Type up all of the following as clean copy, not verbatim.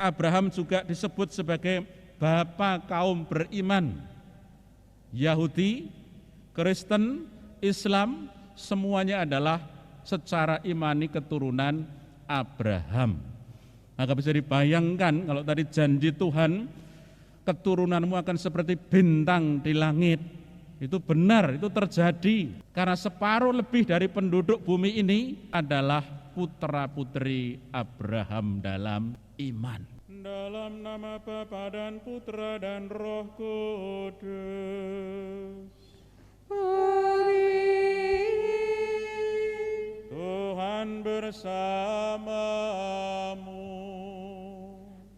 Abraham juga disebut sebagai bapa kaum beriman. Yahudi, Kristen, Islam, semuanya adalah secara imani keturunan Abraham. Maka bisa dibayangkan kalau tadi janji Tuhan, keturunanmu akan seperti bintang di langit. Itu benar, itu terjadi. Karena separuh lebih dari penduduk bumi ini adalah putra-putri Abraham dalam iman. Dalam nama Bapa dan Putra dan Roh Kudus. Amin. Tuhan bersamamu.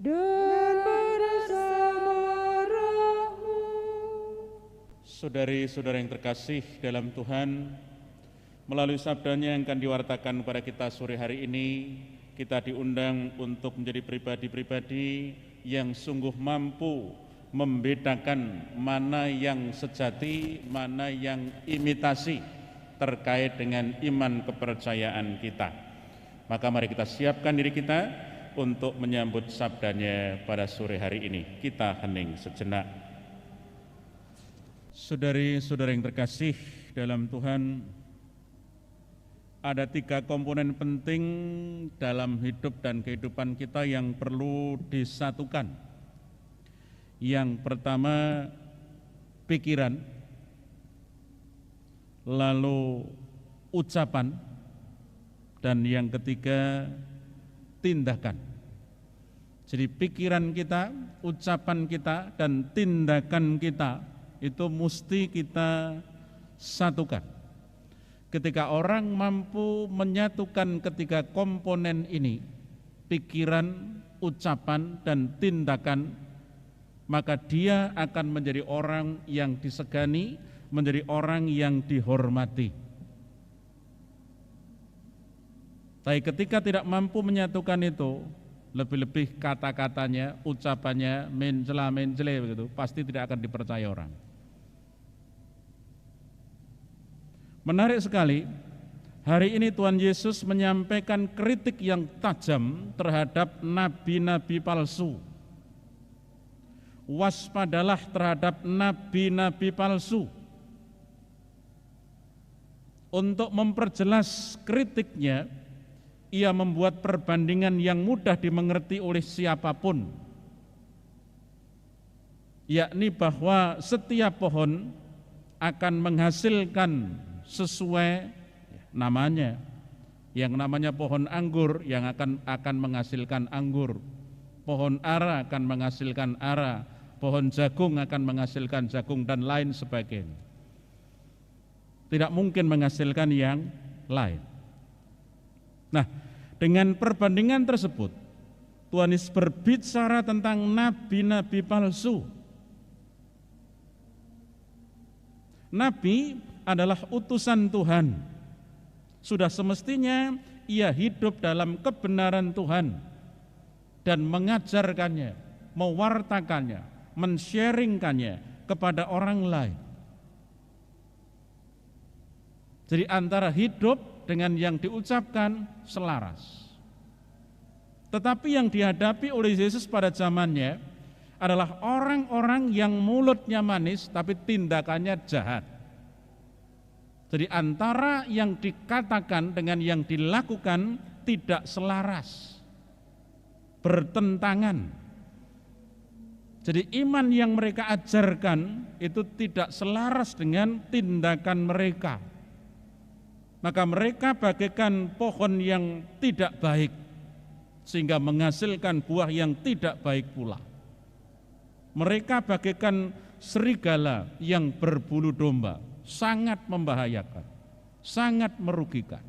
Dan bersama rohmu. Saudari-saudara yang terkasih dalam Tuhan, melalui sabdanya yang akan diwartakan kepada kita sore hari ini, kita diundang untuk menjadi pribadi-pribadi yang sungguh mampu membedakan mana yang sejati, mana yang imitasi terkait dengan iman kepercayaan kita. Maka mari kita siapkan diri kita untuk menyambut sabdanya pada sore hari ini. Kita hening sejenak. Saudari-saudara yang terkasih dalam Tuhan, ada 3 komponen penting dalam hidup dan kehidupan kita yang perlu disatukan. Yang pertama, pikiran, lalu ucapan, dan yang ketiga, tindakan. Jadi pikiran kita, ucapan kita, dan tindakan kita itu mesti kita satukan. Ketika orang mampu menyatukan ketiga komponen ini, pikiran, ucapan, dan tindakan, maka dia akan menjadi orang yang disegani, menjadi orang yang dihormati. Tapi ketika tidak mampu menyatukan itu, lebih-lebih kata-katanya, ucapannya, mencela-mencele begitu, pasti tidak akan dipercaya orang. Menarik sekali, hari ini Tuhan Yesus menyampaikan kritik yang tajam terhadap nabi-nabi palsu. Waspadalah terhadap nabi-nabi palsu. Untuk memperjelas kritiknya, ia membuat perbandingan yang mudah dimengerti oleh siapapun, yakni bahwa setiap pohon akan menghasilkan sesuai namanya. Yang namanya pohon anggur yang akan menghasilkan anggur, pohon ara akan menghasilkan ara, pohon jagung akan menghasilkan jagung, dan lain sebagainya. Tidak mungkin menghasilkan yang lain. Nah, dengan perbandingan tersebut, Tuhan Yesus berbicara tentang nabi-nabi palsu. Nabi adalah utusan Tuhan. Sudah semestinya ia hidup dalam kebenaran Tuhan dan mengajarkannya, mewartakannya, men-sharingkannya kepada orang lain. Jadi antara hidup dengan yang diucapkan selaras. Tetapi yang dihadapi oleh Yesus pada zamannya adalah orang-orang yang mulutnya manis tapi tindakannya jahat. Jadi antara yang dikatakan dengan yang dilakukan tidak selaras, bertentangan. Jadi iman yang mereka ajarkan itu tidak selaras dengan tindakan mereka. Maka mereka bagaikan pohon yang tidak baik, sehingga menghasilkan buah yang tidak baik pula. Mereka bagaikan serigala yang berbulu domba, sangat membahayakan, sangat merugikan.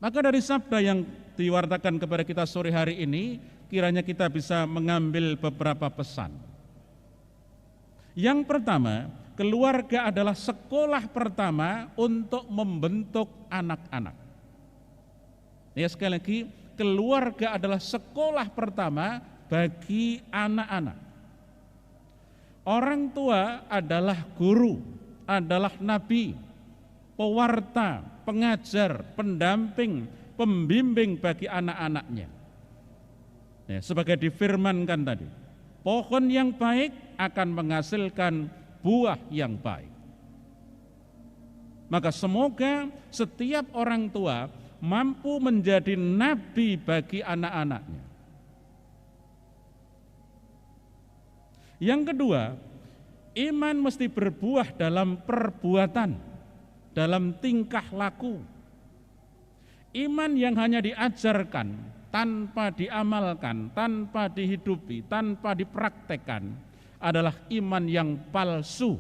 Maka dari sabda yang diwartakan kepada kita sore hari ini, kiranya kita bisa mengambil beberapa pesan. Yang pertama, keluarga adalah sekolah pertama untuk membentuk anak-anak. Ya, sekali lagi, keluarga adalah sekolah pertama bagi anak-anak. Orang tua adalah guru, adalah nabi, pewarta, pengajar, pendamping, pembimbing bagi anak-anaknya. Ya, sebagai difirmankan tadi, pohon yang baik akan menghasilkan buah yang baik. Maka semoga setiap orang tua mampu menjadi nabi bagi anak-anaknya. Yang kedua, iman mesti berbuah dalam perbuatan, dalam tingkah laku. Iman yang hanya diajarkan tanpa diamalkan, tanpa dihidupi, tanpa dipraktekkan adalah iman yang palsu.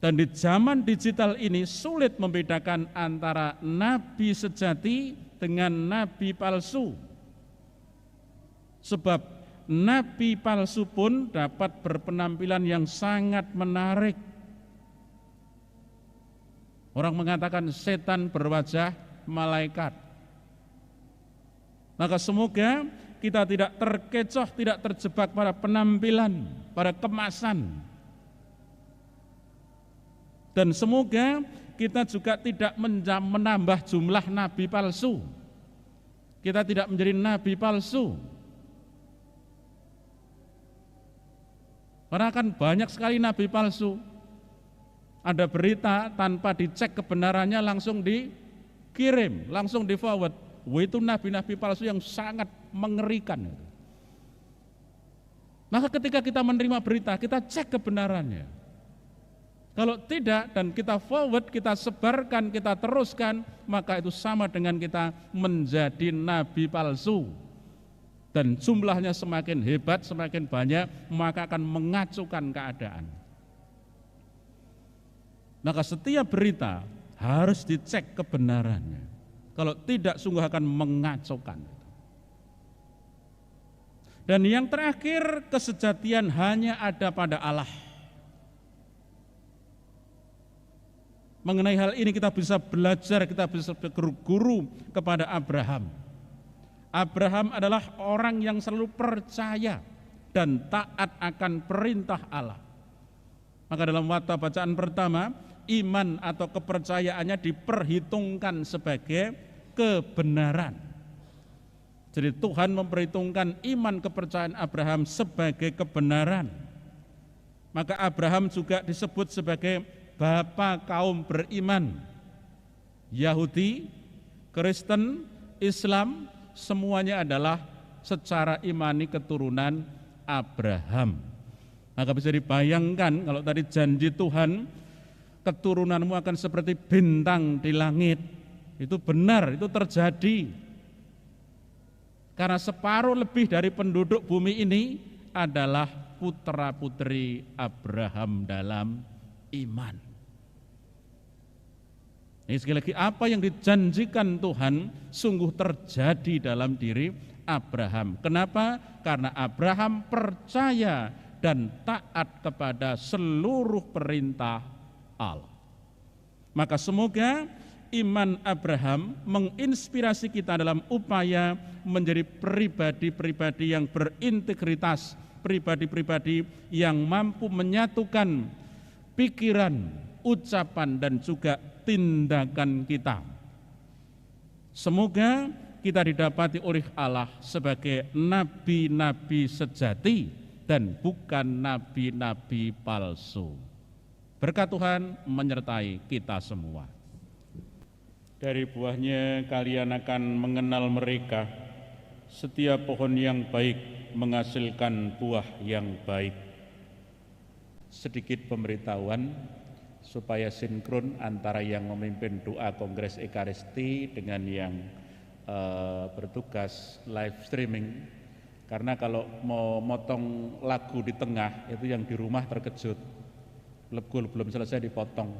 Dan di zaman digital ini sulit membedakan antara nabi sejati dengan nabi palsu. Sebab nabi palsu pun dapat berpenampilan yang sangat menarik. Orang mengatakan setan berwajah malaikat. Maka semoga kita tidak terkecoh, tidak terjebak pada penampilan, pada kemasan. Dan semoga kita juga tidak menambah jumlah nabi palsu. Kita tidak menjadi nabi palsu. Karena kan banyak sekali nabi palsu. Ada berita tanpa dicek kebenarannya langsung dikirim, langsung di forward. Itu nabi-nabi palsu yang sangat mengerikan. Maka ketika kita menerima berita, kita cek kebenarannya. Kalau tidak dan kita forward, kita sebarkan, kita teruskan, maka itu sama dengan kita menjadi nabi palsu. Dan jumlahnya semakin hebat, semakin banyak, maka akan mengacaukan keadaan. Maka setiap berita harus dicek kebenarannya. Kalau tidak sungguh akan mengacaukan. Dan yang terakhir, kesejatian hanya ada pada Allah. Mengenai hal ini kita bisa belajar, kita bisa berguru kepada Abraham. Abraham adalah orang yang selalu percaya dan taat akan perintah Allah. Maka dalam watta bacaan pertama, iman atau kepercayaannya diperhitungkan sebagai kebenaran. Jadi Tuhan memperhitungkan iman kepercayaan Abraham sebagai kebenaran. Maka Abraham juga disebut sebagai bapa kaum beriman. Yahudi, Kristen, Islam, semuanya adalah secara imani keturunan Abraham. Maka bisa dibayangkan kalau tadi janji Tuhan, keturunanmu akan seperti bintang di langit. Itu benar, itu terjadi. Karena separuh lebih dari penduduk bumi ini adalah putra-putri Abraham dalam iman. Ini sekali lagi, apa yang dijanjikan Tuhan sungguh terjadi dalam diri Abraham. Kenapa? Karena Abraham percaya dan taat kepada seluruh perintah Allah. Maka semoga iman Abraham menginspirasi kita dalam upaya menjadi pribadi-pribadi yang berintegritas, pribadi-pribadi yang mampu menyatukan pikiran, ucapan dan juga tindakan kita. Semoga kita didapati oleh Allah sebagai nabi-nabi sejati dan bukan nabi-nabi palsu. Berkat Tuhan menyertai kita semua. Dari buahnya kalian akan mengenal mereka. Setiap pohon yang baik menghasilkan buah yang baik. Sedikit pemberitahuan supaya sinkron antara yang memimpin doa Kongres Ekaristi dengan yang bertugas live streaming. Karena kalau mau motong lagu di tengah itu yang di rumah terkejut. Lagu belum selesai dipotong,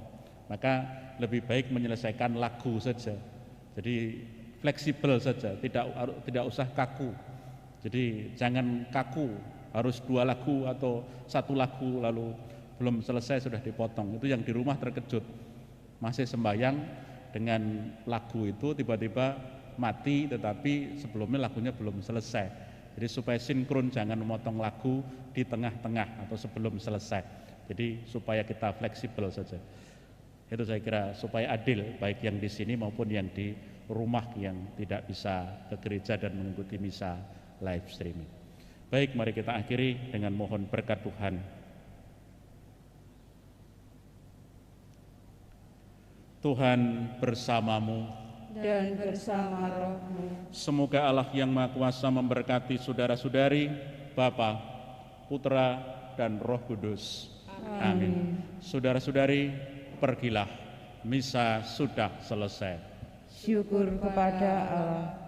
maka lebih baik menyelesaikan lagu saja. Jadi fleksibel saja, tidak usah kaku. Jadi jangan kaku, harus 2 lagu atau 1 lagu lalu belum selesai sudah dipotong. Itu yang di rumah terkejut. Masih sembahyang dengan lagu itu tiba-tiba mati, tetapi sebelumnya lagunya belum selesai. Jadi supaya sinkron, jangan memotong lagu di tengah-tengah atau sebelum selesai. Jadi supaya kita fleksibel saja. Itu saya kira supaya adil baik yang di sini maupun yang di rumah yang tidak bisa ke gereja dan mengikuti misa live streaming. Baik, mari kita akhiri dengan mohon berkat Tuhan. Tuhan bersamamu dan bersama rohmu. Semoga Allah yang Maha Kuasa memberkati saudara-saudari, Bapa, Putra, dan Roh Kudus. Amin. Saudara-saudari, pergilah, misa sudah selesai. Syukur kepada Allah.